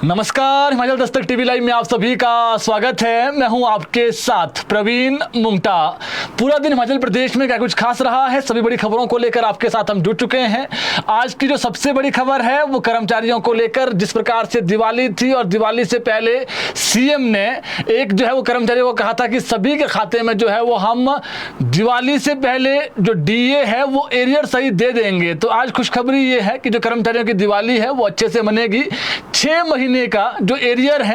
नमस्कार, Himachal Dastak TV live में आप सभी का स्वागत है। मैं हूं आपके साथ प्रवीण मुंगटा। पूरा दिन हिमाचल प्रदेश में क्या कुछ खास रहा है, सभी बड़ी खबरों को लेकर आपके साथ हम जुड़ चुके हैं। आज की जो सबसे बड़ी खबर है वो कर्मचारियों को लेकर, जिस प्रकार से दिवाली थी और दिवाली से पहले सीएम ने एक जो है वो कर्मचारियों को कहा था कि सभी के खाते में जो है वो हम दिवाली से पहले जो डीए है वो एरियर सही दे देंगे। तो आज खुशखबरी ये है कि जो कर्मचारियों की दिवाली है वो अच्छे से मनेगी। 6 महीने का जो एरियर है,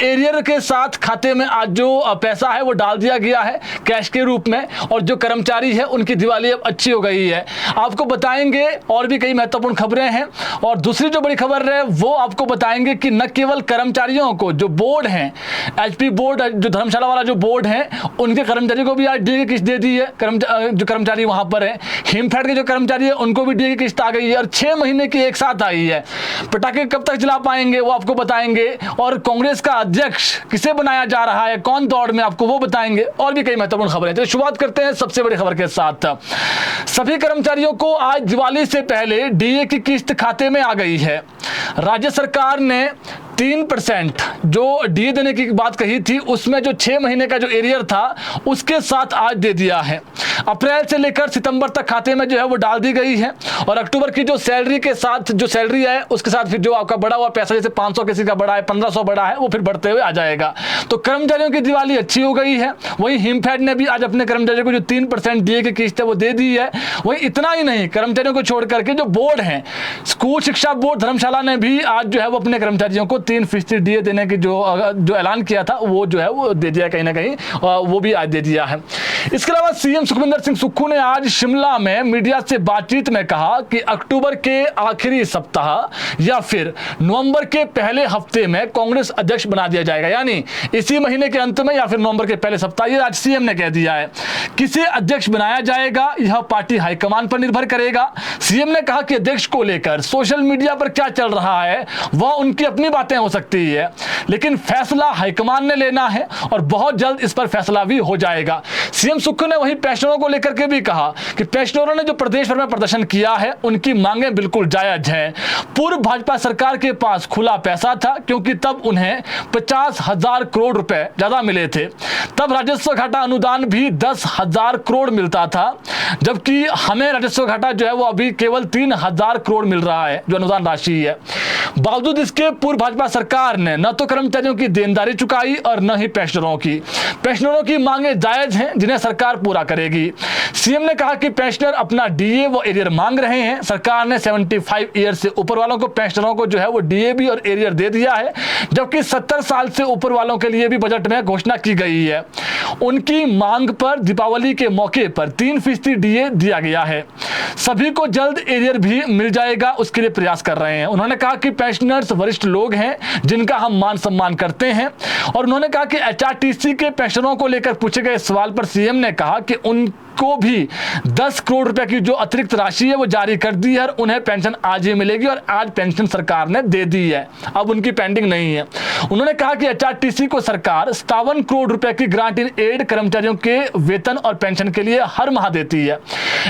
एरियर के साथ खाते में आज जो पैसा है वो डाल दिया गया है कैश के रूप में, और जो कर्मचारी है उनकी दिवाली अब अच्छी हो गई है। आपको बताएंगे और भी कई महत्वपूर्ण खबरें हैं। और दूसरी जो बड़ी खबर है वो आपको बताएंगे कि न केवल कर्मचारियों को, जो बोर्ड हैं, एचपी बोर्ड, जो धर्मशाला वाला जो बोर्ड है, उनके कर्मचारियों को भी आज डीए की किस्त दे दी है। जो कर्मचारी वहां पर है, हिमफेड के जो कर्मचारी है उनको भी डीए की किस्त आ गई है और 6 महीने की एक साथ आई है। पटाखे कब तक जला पाएंगे वो आपको बताएंगे। और कांग्रेस का अध्यक्ष किसे बनाया जा रहा है, कौन दौड़ में, आपको वो बताएंगे। और भी कई महत्वपूर्ण खबरें। तो शुरुआत करते हैं सबसे बड़ी खबर के साथ। सभी कर्मचारियों को आज दिवाली से पहले डीए की किस्त खाते में आ गई है। राज्य सरकार ने 3% जो डीए देने की बात कही थी, उसमें जो 6 महीने का जो एरियर था उसके साथ आज दे दिया है। अप्रैल से लेकर सितंबर तक खाते में जो है वो डाल दी गई है। और अक्टूबर की जो सैलरी के साथ, जो सैलरी है उसके साथ फिर जो आपका बढ़ा हुआ पैसा, जैसे 500 किसी का बढ़ा है, 1500 बढ़ा है, वो फिर बढ़ते हुए आ जाएगा। तो कर्मचारियों की दिवाली अच्छी हो गई है। वहीं हिमफेड ने भी आज अपने कर्मचारियों को जो 3% डीए की किस्त है वो दे दी है। वहीं इतना ही नहीं, कर्मचारियों को छोड़ करके जो बोर्ड है, स्कूल शिक्षा बोर्ड धर्मशाला ने भी आज जो है वो अपने कर्मचारियों को 3% डीए देने की जो ऐलान किया था वो जो है वो दे दिया, कहीं ना कहीं वो भी आज दे दिया है। इसके अलावा सीएम सुखविंदर सिंह सुक्खू ने आज शिमला में मीडिया से बातचीत में कहा कि अक्टूबर के आखिरी सप्ताह या फिर नवंबर के पहले हफ्ते में कांग्रेस अध्यक्ष बना दिया जाएगा, यानी इसी महीने के अंत में या फिर नवंबर के पहले सप्ताह। ये आज सीएम ने कह दिया है। किसे अध्यक्ष बनाया जाएगा यह पार्टी हाईकमान पर निर्भर करेगा। सीएम ने कहा कि अध्यक्ष को लेकर सोशल मीडिया पर क्या चल रहा है वह उनकी अपनी बातें हो सकती है, लेकिन फैसला हाईकमान ने लेना है और बहुत जल्द इस पर फैसला भी हो जाएगा। सीएम सुक्खू ने वहीं पेंशनरों को लेकर के भी कहा कि पेंशनरों ने जो प्रदेश भर में प्रदर्शन किया है उनकी मांगें बिल्कुल जायज हैं। पूर्व भाजपा सरकार के पास खुला पैसा था, क्योंकि तब उन्हें 50,000 करोड़ रुपए ज्यादा मिले थे। तब राजस्व घाटा अनुदान भी 10,000 करोड़ मिलता था, जबकि हमें राजस्व घाटा जो है वो अभी केवल 3,000 करोड़ मिल रहा है, जो अनुदान राशि है। बावजूद इसके पूर्व भाजपा सरकार ने न तो कर्मचारियों की देनदारी चुकाई और न ही पेंशनरों की। पेंशनरों की मांगे जायज हैं जिन्हें सरकार पूरा करेगी। सीएम ने कहा कि पेंशनर अपना डीए व एरियर मांग रहे हैं। सरकार ने 75 ईयर से ऊपर वालों को, पेंशनरों को जो है वो डीए भी और एरियर दे दिया है, जबकि 70 साल से ऊपर वालों के लिए भी बजट में घोषणा की गई है। उनकी मांग पर दीपावली के मौके पर 3% डीए दिया गया है। सभी को जल्द एरियर भी मिल जाएगा, उसके लिए प्रयास कर रहे हैं। उन्होंने कहा कि पेंशनर्स वरिष्ठ लोग हैं जिनका हम मान सम्मान करते हैं। और उन्होंने कहा कि एचआरटीसी के पेंशनरों को लेकर पूछे गए सवाल पर सीएम ने कहा कि उनको भी 10 करोड़ रुपए की जो अतिरिक्त राशि है वो जारी कर दी है और उन्हें पेंशन आज ही मिलेगी, और आज पेंशन सरकार ने दे दी है, अब उनकी पेंडिंग नहीं है। उन्होंने कहा कि एचआरटीसी को सरकार 57 करोड़ रुपए की ग्रांट इन एड कर्मचारियों के वेतन और पेंशन के लिए हर माह देती है।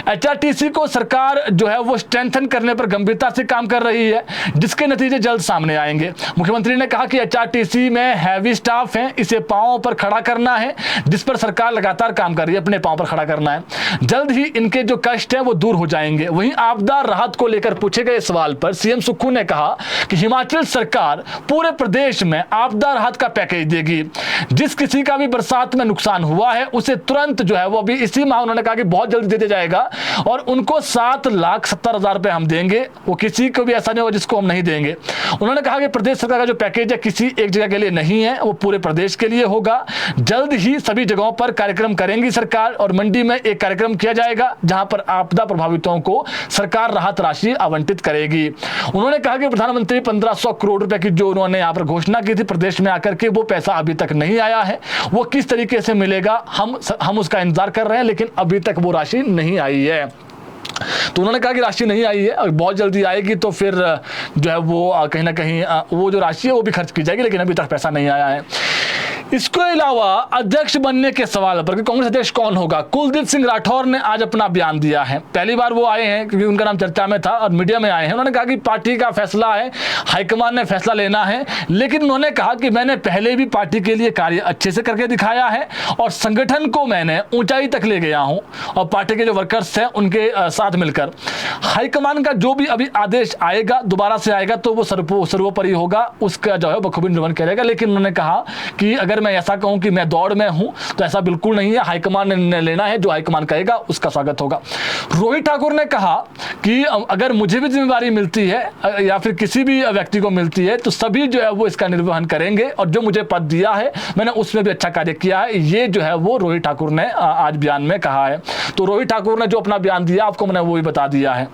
एचआरटीसी को सरकार जो है वो स्ट्रेंथन करने पर गंभीरता से काम कर रही है, जिसके नतीजे जल्द सामने आएंगे। मुख्यमंत्री ने कहा कि एचआरटीसी में हैवी स्टाफ है, इसे पांव पर खड़ा करना है, जिस पर सरकार लगातार काम कर रही है, अपने पांव पर खड़ा करना है। जल्द ही इनके जो कष्ट है वो दूर हो जाएंगे। वहीं आपदा राहत को लेकर पूछे गए सवाल पर सीएम सुक्खू ने कहा कि हिमाचल सरकार पूरे प्रदेश में आपदा राहत का पैकेज देगी। जिस किसी का भी बरसात में नुकसान हुआ है उसे तुरंत जो है वो अभी इसी माह, उन्होंने कहा कि बहुत जल्दी दे दिया जाएगा, और उनको 7,70,000 रुपए हम देंगे। वो किसी को भी ऐसा नहीं होगा जिसको हम नहीं देंगे। उन्होंने कहा कि प्रदेश सरकार का जो पैकेज है किसी एक जगह के लिए नहीं है, वो पूरे प्रदेश के लिए होगा। जल्द ही सभी जगहों पर कार्यक्रम करेंगी सरकार, और मंडी में एक कार्यक्रम किया जाएगा जहां पर आपदा प्रभावितों को सरकार राहत राशि आवंटित करेगी। उन्होंने कहा कि प्रधानमंत्री 1500 करोड़ रुपए की जो उन्होंने यहाँ पर घोषणा की थी प्रदेश में आकर के, वो पैसा अभी तक नहीं आया है। वो किस तरीके से मिलेगा हम उसका इंतजार कर रहे हैं, लेकिन अभी तक वो राशि नहीं आई है। तो उन्होंने कहा कि राशि नहीं आई है और बहुत जल्दी आएगी, तो फिर जो है वो कहीं ना कहीं वो जो राशि है वो भी खर्च की जाएगी, लेकिन अभी तक पैसा नहीं आया है। इसके अलावा अध्यक्ष बनने के सवाल पर कि कांग्रेस अध्यक्ष कौन होगा, कुलदीप सिंह राठौर ने आज अपना बयान दिया है। पहली बार वो आए हैं क्योंकि उनका नाम चर्चा में था और मीडिया में आए हैं। उन्होंने कहा कि पार्टी का फैसला है, हाईकमान ने फैसला लेना है, लेकिन उन्होंने कहा कि मैंने पहले भी पार्टी के लिए कार्य अच्छे से करके दिखाया है और संगठन को मैंने ऊंचाई तक ले गया हूं और पार्टी के जो वर्कर्स हैं उनके साथ मिलकर हाईकमान का जो भी अभी आदेश आएगा, दोबारा से आएगा तो वो सर्वोपरि होगा, उसका जो है बखूबी निर्वहन करेगा। लेकिन उन्होंने कहा कि अगर मैं ऐसा कहूं कि मैं दौड़ में हूं तो ऐसा बिल्कुल नहीं है, हाईकमान ने निर्णय लेना है, जो हाईकमान कहेगा उसका स्वागत होगा। रोहित ठाकुर ने कहा कि अगर मुझे भी जिम्मेदारी मिलती है या फिर किसी भी व्यक्ति को मिलती है तो सभी जो है वो इसका निर्वहन करेंगे और जो मुझे पद दिया है मैंने उसमें भी अच्छा कार्य किया है। ये जो है वो रोहित ठाकुर ने आज बयान में कहा है। तो रोहित ठाकुर ने जो अपना बयान दिया आपको मैंने वो भी बता दिया है।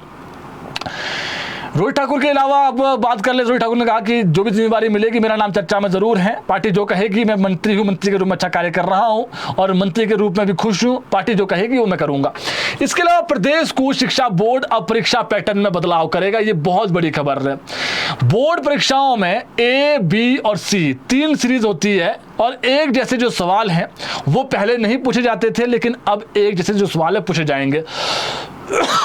रोहित ठाकुर के अलावा अब बात कर ले, रोहित ठाकुर ने कहा कि जो भी जिम्मेदारी मिलेगी मेरा नाम चर्चा में जरूर है, पार्टी जो कहेगी मैं मंत्री हूं, मंत्री के रूप में अच्छा कार्य कर रहा हूं और मंत्री के रूप में भी खुश हूं, पार्टी जो कहेगी वो मैं करूंगा। इसके अलावा प्रदेश स्कूल शिक्षा बोर्ड अब परीक्षा पैटर्न में बदलाव करेगा, ये बहुत बड़ी खबर है। बोर्ड परीक्षाओं में ए, बी और सी 3 सीरीज होती है और एक जैसे जो सवाल हैं वो पहले नहीं पूछे जाते थे, लेकिन अब एक जैसे जो सवाल है पूछे जाएंगे।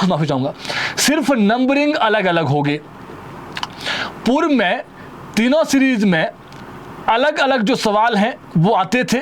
माफी चाहूंगा, सिर्फ नंबरिंग अलग अलग होगी। पूर्व में तीनों सीरीज में अलग अलग जो सवाल हैं वो आते थे,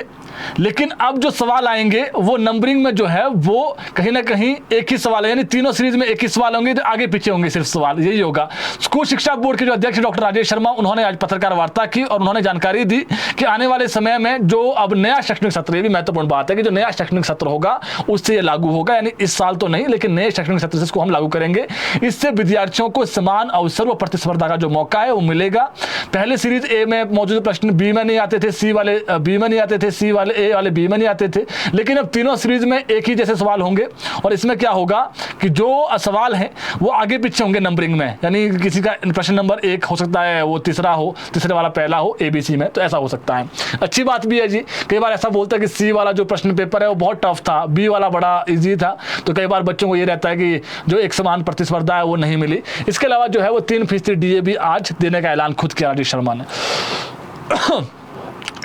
लेकिन अब जो सवाल आएंगे वो नंबरिंग में जो है वो कहीं ना कहीं एक ही सवाल है, यानी तीनों सीरीज में एक ही सवाल होंगे, तो आगे पीछे होंगे सिर्फ सवाल, यही होगा। स्कूल शिक्षा बोर्ड के जो अध्यक्ष डॉक्टर राजेश शर्मा, उन्होंने आज पत्रकार वार्ता की और उन्होंने जानकारी दी कि आने वाले समय में जो अब नया शैक्षणिक सत्र, ये भी महत्वपूर्ण बात है कि जो नया शैक्षणिक सत्र होगा उससे ये लागू होगा, यानी इस साल तो नहीं लेकिन नए शैक्षणिक सत्र से इसको हम लागू करेंगे। इससे विद्यार्थियों को समान अवसर व प्रतिस्पर्धा का जो मौका है वो मिलेगा। पहले सीरीज ए में मौजूद प्रश्न बी में नहीं आते थे, सी वाले बी में नहीं आते थे, सी वाले ए वाले बी में नहीं आते थे, लेकिन अब तीनों सीरीज में एक ही जैसे सवाल होंगे और इसमें क्या होगा कि जो सवाल हैं वो आगे पीछे होंगे नंबरिंग में, यानी किसी का प्रश्न नंबर 1 हो सकता है वो तीसरा हो, तीसरे वाला पहला हो, ABC में, तो ऐसा हो सकता है। अच्छी बात भी है जी, कई बार ऐसा बोलते हैं कि सी वाला जो प्रश्न पेपर है वो बहुत टफ था, बी वाला बड़ा इजी था, तो कई बार बच्चों को ये रहता है कि जो एक समान प्रतिस्पर्धा है वो नहीं मिली। इसके अलावा जो है वो 3% DA भी आज देने का ऐलान खुद किया राजेश शर्मा ने।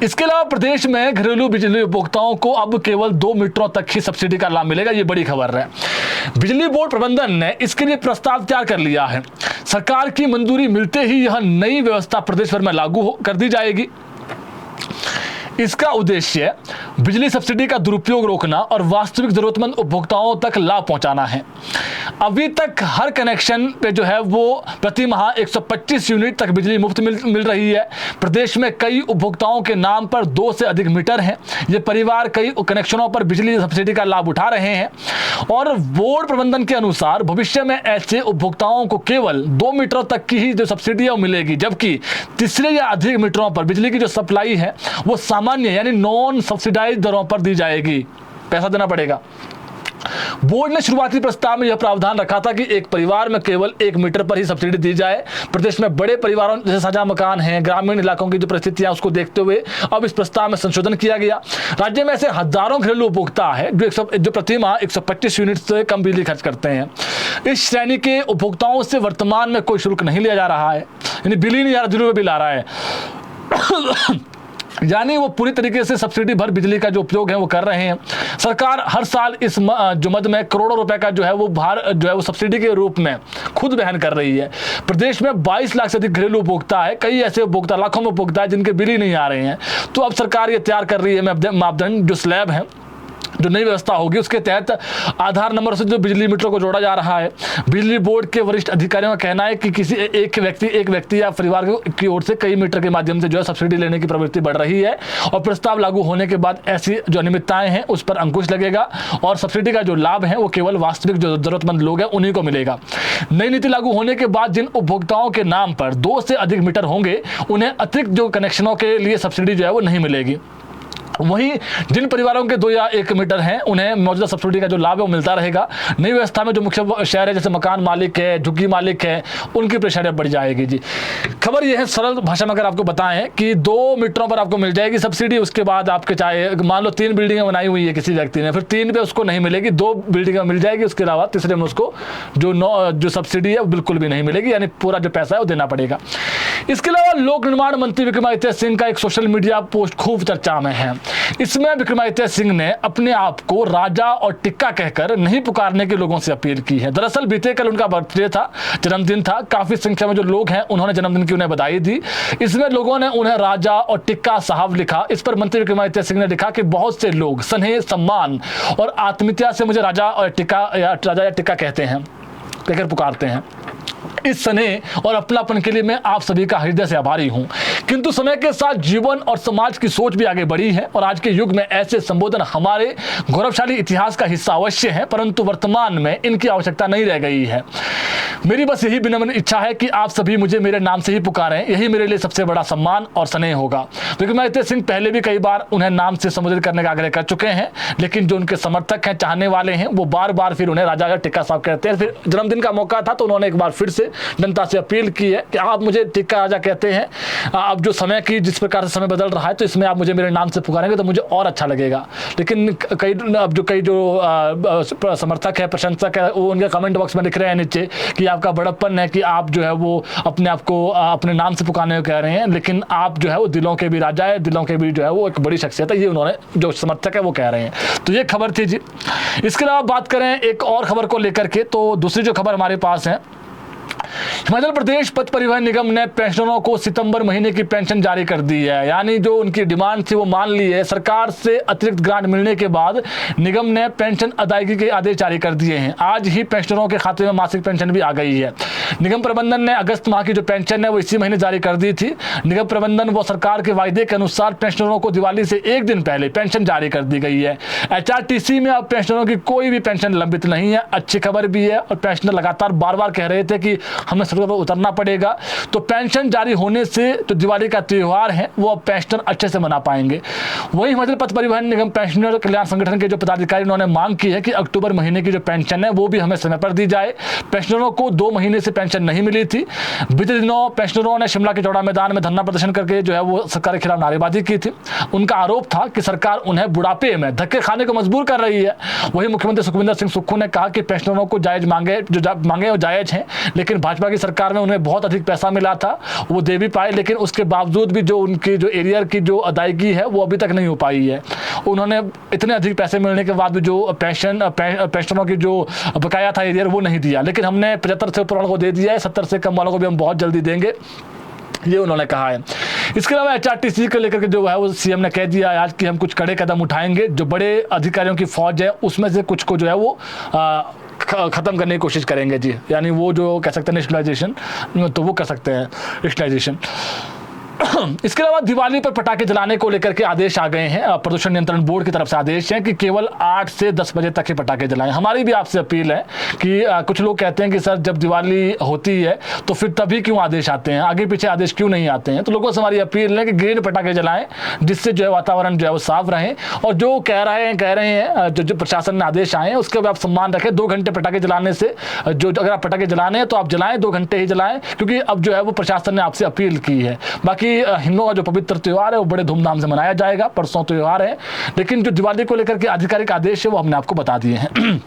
इसके अलावा प्रदेश में घरेलू बिजली उपभोक्ताओं को अब केवल 2 मीटरों तक ही सब्सिडी का लाभ मिलेगा, ये बड़ी खबर है। बिजली बोर्ड प्रबंधन ने इसके लिए प्रस्ताव तैयार कर लिया है। सरकार की मंजूरी मिलते ही यह नई व्यवस्था प्रदेश भर में लागू कर दी जाएगी। इसका उद्देश्य बिजली सब्सिडी का दुरुपयोग रोकना और वास्तविक जरूरतमंद उपभोक्ताओं तक लाभ पहुंचाना है। अभी तक हर कनेक्शन पे जो है वो प्रति माह 125 यूनिट तक बिजली मुफ्त मिल रही है। प्रदेश में कई उपभोक्ताओं के नाम पर 2 से अधिक मीटर हैं। ये परिवार कई कनेक्शनों पर बिजली सब्सिडी का लाभ उठा रहे हैं और बोर्ड प्रबंधन के अनुसार भविष्य में ऐसे उपभोक्ताओं को केवल 2 मीटरों तक की ही जो सब्सिडी है वो मिलेगी, जबकि तीसरे या अधिक मीटरों पर बिजली की जो सप्लाई है वो सामान्य यानी नॉन सब्सिडाइज दरों पर दी जाएगी, पैसा देना पड़ेगा। बोर्ड ने शुरुआती प्रस्ताव में यह प्रावधान रखा था कि एक परिवार में केवल 1 मीटर पर ही सब्सिडी दी जाए। प्रदेश में बड़े परिवारों जैसे साझा मकान हैं, ग्रामीण इलाकों की जो परिस्थितियां उसको देखते हुए अब इस प्रस्ताव में संशोधन किया गया। राज्य में ऐसे हजारों घरेलू उपभोक्ता है जो प्रति माह 125 यूनिट से कम बिजली खर्च करते हैं। इस श्रेणी के उपभोक्ताओं से वर्तमान में कोई शुल्क नहीं लिया जा रहा है, यानी बिल ही नहीं आ रहा, 0 रुपये बिल आ रहा है। यानी वो पूरी तरीके से सब्सिडी भर बिजली का जो उपयोग है वो कर रहे हैं। सरकार हर साल इस जुमद में करोड़ों रुपए का जो है वो भार जो है वो सब्सिडी के रूप में खुद वहन कर रही है। प्रदेश में 22 लाख से अधिक घरेलू उपभोक्ता है, कई ऐसे उपभोक्ता, लाखों में उपभोक्ता है जिनके बिल ही नहीं आ रहे हैं। तो अब सरकार ये तैयार कर रही है मापदंड, जो स्लैब है, जो नई व्यवस्था होगी उसके तहत आधार नंबर से जो बिजली मीटर को जोड़ा जा रहा है। बिजली बोर्ड के वरिष्ठ अधिकारियों का कहना है कि किसी एक व्यक्ति या परिवार की ओर से कई मीटर के माध्यम से जो है सब्सिडी लेने की प्रवृत्ति बढ़ रही है और प्रस्ताव लागू होने के बाद ऐसी जो अनियमितताएं हैं उस पर अंकुश लगेगा और सब्सिडी का जो लाभ है वो केवल वास्तविक जो जरूरतमंद लोग हैं उन्हीं को मिलेगा। नई नीति लागू होने के बाद जिन उपभोक्ताओं के नाम पर 2 से अधिक मीटर होंगे उन्हें अतिरिक्त जो कनेक्शनों के लिए सब्सिडी जो है वो नहीं मिलेगी। वहीं जिन परिवारों के 2 या 1 मीटर हैं उन्हें मौजूदा सब्सिडी का जो लाभ है वो मिलता रहेगा। नई व्यवस्था में जो मुख्य शहर है जैसे मकान मालिक है, झुग्गी मालिक है, उनकी परेशानियां बढ़ जाएगी जी। खबर यह है सरल भाषा में अगर आपको बताएं कि 2 मीटरों पर आपको मिल जाएगी सब्सिडी। उसके बाद आपके चाहे मान लो 3 बिल्डिंगें बनाई हुई है किसी व्यक्ति ने, फिर 3 पे उसको नहीं मिलेगी, 2 बिल्डिंगें मिल जाएगी, उसके अलावा तीसरे में उसको जो सब्सिडी है वो बिल्कुल भी नहीं मिलेगी, यानी पूरा जो पैसा है वो देना पड़ेगा। इसके अलावा लोक निर्माण मंत्री विक्रमादित्य सिंह का एक सोशल मीडिया पोस्ट खूब चर्चा में है। इसमें विक्रमादित्य सिंह ने अपने आप को राजा और टिक्का कहकर नहीं पुकारने के लोगों से अपील की है। दरअसल बीते कल उनका बर्थडे था, जन्मदिन था। काफी संख्या में जो लोग हैं उन्होंने जन्मदिन की उन्हें बधाई दी। इसमें लोगों ने उन्हें राजा और टिक्का साहब लिखा। इस पर मंत्री विक्रमादित्य सिंह ने लिखा कि बहुत से लोग स्नेह, सम्मान और आत्मीयता से मुझे राजा या टिक्का कहते हैं, कहकर पुकारते हैं। इस स्नेह और अपनापन के लिए मैं आप सभी का हृदय से आभारी हूं। किंतु समय के साथ जीवन और समाज की सोच भी आगे बढ़ी है और आज के युग में ऐसे संबोधन हमारे गौरवशाली इतिहास का हिस्सा अवश्य है, परंतु वर्तमान में इनकी आवश्यकता नहीं रह गई है। मेरी बस यही विनम्र इच्छा है कि आप सभी मुझे मेरे नाम से ही पुकारें, यही मेरे लिए सबसे बड़ा सम्मान और स्नेह होगा। विक्रमादित्य सिंह पहले भी कई बार उन्हें नाम से संबोधित करने का आग्रह कर चुके हैं, लेकिन जो उनके समर्थक हैं, चाहने वाले हैं, वो बार बार फिर उन्हें राजा या टिक्का साहब कहते हैं। फिर जन्मदिन का मौका था तो उन्होंने एक बार फिर से जनता से अपील की है कि आप मुझे टिक्का राजा कहते हैं, अब जो समय की जिस प्रकार से समय बदल रहा है तो इसमें आप मुझे मेरे नाम से पुकारेंगे तो मुझे और अच्छा लगेगा। लेकिन कई समर्थक है, प्रशंसक है, वो उनके कमेंट बॉक्स में लिख रहे हैं नीचे कि आपका बड़प्पन है कि आप जो है वो अपने आप को अपने नाम से पुकारने को कह रहे हैं, लेकिन आप जो है वो दिलों के भी राजा है, दिलों के भी जो है वो एक बड़ी शख्सियत है, ये उन्होंने जो समर्थक है वो कह रहे हैं। तो ये खबर थी जी। इसके अलावा बात करें एक और खबर को लेकर के, तो दूसरी जो खबर हमारे पास है, हिमाचल प्रदेश पथ परिवहन निगम ने पेंशनरों को सितंबर महीने की पेंशन जारी कर दी है। यानी जो उनकी डिमांड थी वो मान ली है। सरकार से अतिरिक्त ग्रांट मिलने के बाद निगम ने पेंशन अदायगी के आदेश जारी कर दिए हैं। आज ही पेंशनरों के खाते में मासिक पेंशन भी आ गई है। निगम प्रबंधन ने अगस्त माह की जो पेंशन है वो इसी महीने जारी कर दी थी। निगम प्रबंधन व सरकार के वायदे के अनुसार पेंशनरों को दिवाली से 1 दिन पहले पेंशन जारी कर दी गई है। HRTC में अब पेंशनरों की कोई भी पेंशन लंबित नहीं है। अच्छी खबर भी है और पेंशनर लगातार बार बार कह रहे थे कि हमें सड़कों पर उतरना पड़ेगा, तो पेंशन जारी होने से जो दिवाली का त्यौहार है वो अब पेंशनर अच्छे से मना पाएंगे। वहीं हिमाचल पथ परिवहन निगम पेंशनर कल्याण संगठन के जो पदाधिकारी उन्होंने मांग की है कि अक्टूबर महीने की जो पेंशन है वो भी हमें समय पर दी जाए। पेंशनरों को 2 महीने से पेंशन नहीं मिली थी। बीते दिनों पेंशनरों ने शिमला के चौड़ा मैदान में धरना प्रदर्शन करके जो है वो सरकार के खिलाफ नारेबाजी की थी। उनका आरोप था कि सरकार उन्हें बुढ़ापे में धक्के खाने को मजबूर कर रही है। वहीं मुख्यमंत्री सुखविंदर सिंह सुक्खू ने कहा कि पेंशनरों को जायज मांगे वो जायज हैं, लेकिन भाजपा की सरकार में उन्हें बहुत अधिक पैसा मिला था, वो दे भी पाए, लेकिन उसके बावजूद भी जो उनकी जो एरियर की जो अदायगी है वो अभी तक नहीं हो पाई है। उन्होंने इतने अधिक पैसे मिलने के बाद भी जो पेंशनरों की जो बकाया था एरियर वो नहीं दिया, लेकिन हमने 75 से ऊपर वालों को दे दिया है, 70 से कम वालों को भी हम बहुत जल्दी देंगे, ये उन्होंने कहा है। इसके अलावा HRTC को लेकर के जो है वो सीएम ने कह दिया आज कि हम कुछ कड़े कदम उठाएंगे। जो बड़े अधिकारियों की फौज है उसमें से कुछ को जो है वो खत्म करने की कोशिश करेंगे जी। यानी वो जो कह सकते हैं नेशनलाइजेशन, तो वो कर सकते हैं नेशनलाइजेशन। इसके अलावा दिवाली पर पटाखे जलाने को लेकर के आदेश आ गए हैं। प्रदूषण नियंत्रण बोर्ड की तरफ से आदेश है कि केवल 8 से 10 बजे तक ही पटाखे जलाएं। हमारी भी आपसे अपील है कि कुछ लोग कहते हैं कि सर जब दिवाली होती है तो फिर तभी क्यों आदेश आते हैं, आगे पीछे आदेश क्यों नहीं आते हैं। तो लोगों से हमारी अपील है कि ग्रीन पटाखे जलाएं, जिससे जो है वातावरण जो है वो साफ रहे। और जो कह रहे हैं जो प्रशासन ने आदेश आए हैं उसका भी आप सम्मान रखें। 2 घंटे पटाखे जलाने से जो अगर आप पटाखे जलाने हैं तो आप जलाएं, 2 घंटे ही जलाएं, क्योंकि अब जो है वो प्रशासन ने आपसे अपील की है। बाकी हिंदुओं का जो पवित्र त्योहार है वो बड़े धूमधाम से मनाया जाएगा, परसों त्योहार है, लेकिन जो दिवाली को लेकर के आधिकारिक आदेश है वो हमने आपको बता दिए हैं।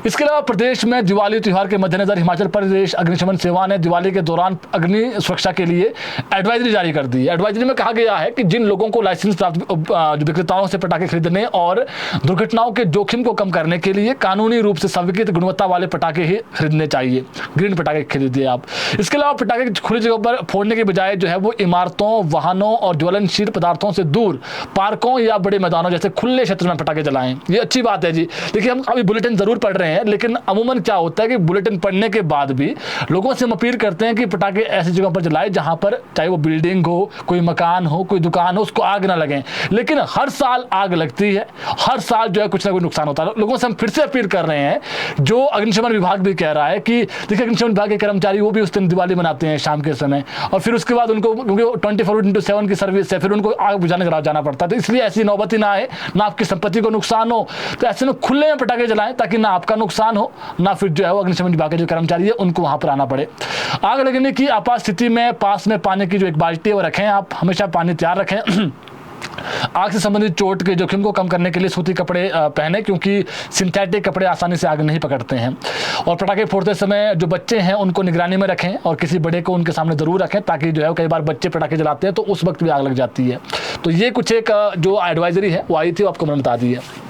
इसके अलावा प्रदेश में दिवाली त्योहार के मद्देनजर हिमाचल प्रदेश अग्निशमन सेवा ने दिवाली के दौरान अग्नि सुरक्षा के लिए एडवाइजरी जारी कर दी है। एडवाइजरी में कहा गया है कि जिन लोगों को लाइसेंस प्राप्त विक्रेताओं से पटाखे खरीदने और दुर्घटनाओं के जोखिम को कम करने के लिए कानूनी रूप से स्वीकृत गुणवत्ता वाले पटाखे ही खरीदने चाहिए। ग्रीन पटाखे खरीदिए आप। इसके अलावा पटाखे खुली जगह पर फोड़ने के बजाय जो है वो इमारतों, वाहनों और ज्वलनशील पदार्थों से दूर पार्कों या बड़े मैदानों जैसे खुले क्षेत्र में पटाखे जलाएं। ये अच्छी बात है जी। देखिए हम अभी बुलेटिन जरूर जरूर पढ़ रहे हैं, लेकिन अमूमन क्या होता है कि बुलेटिन पढ़ने के बाद भी लोगों से हम अपील करते हैं कि पटाखे ऐसी जगहों पर जलाएं जहां पर चाहे वो बिल्डिंग हो, कोई मकान हो, कोई दुकान हो, उसको आग ना लगे। लेकिन हर साल आग लगती है, हर साल जो है कुछ ना कुछ नुकसान होता है। लोगों से हम फिर से अपील कर रहे हैं, जो अग्निशमन विभाग भी कह रहा है कि देखिए अग्निशमन विभाग के कर्मचारी वो भी उस दिन दिवाली मनाते हैं शाम के समय, और फिर उसके बाद उनको, क्योंकि 24/7 की सर्विस है, फिर उनको आग बुझाने जाना पड़ता है। तो इसलिए ऐसी नौबत ही ना आए, ना आपकी संपत्ति को नुकसान हो। तो ऐसे में खुले में पटाखे जलाएं ताकि ना आपका नुकसान हो, ना फिर जो है वो अग्निशमन विभाग के जो कर्मचारी है उनको वहां पर आना पड़े। आग लगने की आपात स्थिति में पास में पानी की जो एक बाल्टी है वो रखें, आप हमेशा पानी तैयार रखें। आग से संबंधित चोट के जोखिम को कम करने के लिए सूती कपड़े पहने, क्योंकि सिंथेटिक कपड़े आसानी से आग नहीं पकड़ते हैं। और पटाखे फोड़ते समय जो बच्चे हैं उनको निगरानी में रखें और किसी बड़े को उनके सामने ज़रूर रखें, ताकि जो है कई बार बच्चे पटाखे जलाते हैं तो उस वक्त भी आग लग जाती है। तो ये कुछ एक जो एडवाइजरी है वो आई थी, आपको मैंने बता दी है।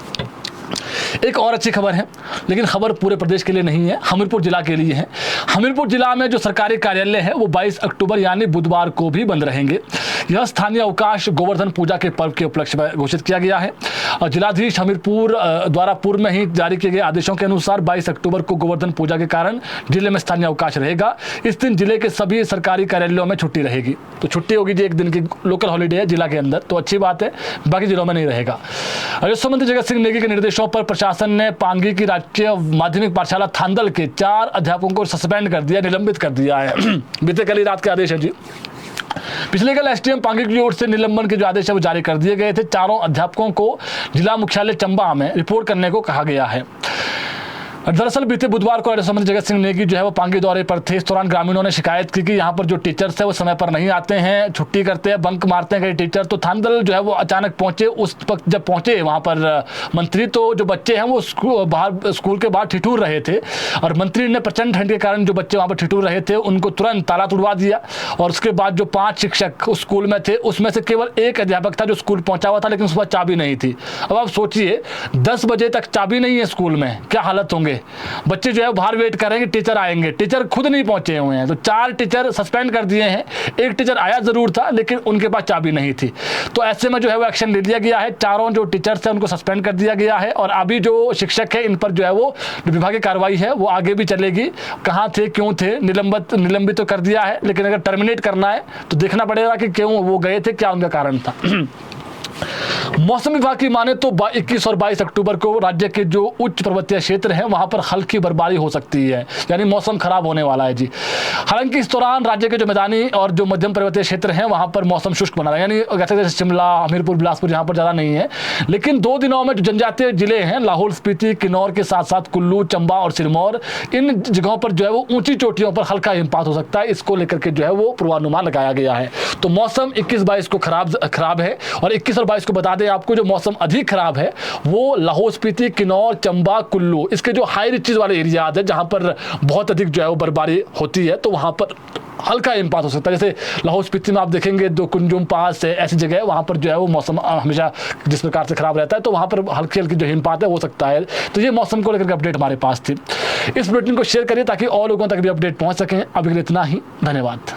एक और अच्छी खबर है, लेकिन खबर पूरे प्रदेश के लिए नहीं है, हमीरपुर जिला के लिए है। हमीरपुर जिला में जो सरकारी कार्यालय है वो 22 अक्टूबर यानी बुधवार को भी बंद रहेंगे। यह स्थानीय अवकाश गोवर्धन पूजा के पर्व के उपलक्ष्य में घोषित किया गया है। और जिलाधीश हमीरपुर द्वारा पूर्व में ही जारी किए गए आदेशों के अनुसार 22 अक्टूबर को गोवर्धन पूजा के कारण जिले में स्थानीय अवकाश रहेगा। इस दिन जिले के सभी सरकारी कार्यालयों में छुट्टी रहेगी। तो छुट्टी होगी जी, एक दिन की लोकल हॉलीडे है जिला के अंदर, तो अच्छी बात है, बाकी जिलों में नहीं रहेगा। राजस्व मंत्री जगत सिंह नेगी के निर्देशों पर प्रशासन ने पांगी की राष्ट्रीय माध्यमिक पाठशाला थांदल के 4 अध्यापकों को सस्पेंड कर दिया, निलंबित कर दिया है। बीते कल ही रात के आदेश है जी। पिछले कल एसडीएम पांगी की ओर से निलंबन के जो आदेश है वो जारी कर दिए गए थे। चारों अध्यापकों को जिला मुख्यालय चंबा में रिपोर्ट करने को कहा गया है। दरअसल बीते बुधवार को राजस्व मंत्री जगत सिंह नेगी जो है वो पांगी दौरे पर थे। इस दौरान ग्रामीणों ने शिकायत की कि यहाँ पर जो टीचर्स है वो समय पर नहीं आते हैं, छुट्टी करते हैं, बंक मारते हैं कई टीचर। तो थांदल जो है वो अचानक पहुंचे। उस वक्त जब पहुंचे वहाँ पर मंत्री, तो जो बच्चे हैं वो स्कूल के बाहर ठिठुर रहे थे, और मंत्री ने प्रचंड ठंड के कारण जो बच्चे वहाँ पर ठिठुर रहे थे उनको तुरंत ताला तुड़वा दिया। और उसके बाद जो 5 शिक्षक उस स्कूल में थे उसमें से केवल एक अध्यापक था जो स्कूल पहुंचा हुआ था, लेकिन उसके बाद चाबी नहीं थी। अब आप सोचिए 10 बजे तक चाबी नहीं है स्कूल में, क्या हालत होंगे। बच्चे जो है बाहर वेट करेंगे, टीचर आएंगे, टीचर खुद नहीं पहुंचे हुए हैं। तो 4 टीचर सस्पेंड कर दिए हैं। एक टीचर आया जरूर था, लेकिन उनके पास चाबी नहीं थी। तो ऐसे में जो है वो एक्शन ले लिया गया है। चारों जो टीचर्स हैं उनको सस्पेंड कर दिया गया है, और अभी जो शिक्षक है इन पर जो है वो विभागीय कार्रवाई है वो आगे भी चलेगी। कहाँ थे, क्यों थे, निलंबित तो कर दिया है, लेकिन अगर टर्मिनेट करना है तो देखना पड़ेगा कि क्यों वो गए थे, क्या उनका कारण था। मौसम विभाग की माने तो 21 और 22 अक्टूबर को राज्य के जो उच्च पर्वतीय क्षेत्र हैं वहां पर हल्की बर्फबारी हो सकती है, यानी मौसम खराब होने वाला है जी। हालांकि इस दौरान राज्य के जो मैदानी और जो मध्यम पर्वतीय क्षेत्र हैं वहां पर मौसम शुष्क बना रहेगा, यानी जैसे शिमला, हमीरपुर, बिलासपुर यहाँ पर ज़्यादा नहीं है। लेकिन 2 दिनों में जो जनजातीय जिले हैं लाहौल स्पीति, किन्नौर के साथ साथ कुल्लू, चंबा और सिरमौर, इन जगहों पर जो है वो ऊंची चोटियों पर हल्का हिमपात हो सकता है। इसको लेकर के जो है वो पूर्वानुमान लगाया गया है। तो मौसम 21-22 को खराब है, और 21 और 22 को बता दें आपको जो मौसम अधिक खराब है वो लाहौल स्पीति, किन्नौर, चंबा, कुल्लू, इसके जो हाई रिचेज वाले एरिया है जहां पर बहुत अधिक जो है वो बर्फबारी होती है, तो वहां पर हल्का हिमपात हो सकता है। जैसे लाहौल स्पीति में आप देखेंगे दो कुंजुम पास है, ऐसी जगह है वहाँ पर जो है वो मौसम हमेशा जिस प्रकार से खराब रहता है, तो वहाँ पर हल्की हल्की जो हिमपात है हो सकता है। तो ये मौसम को लेकर के अपडेट हमारे पास थी। इस बुलेटिन को शेयर करिए ताकि और लोगों तक भी अपडेट पहुँच सकें। अभी के लिए इतना ही, धन्यवाद।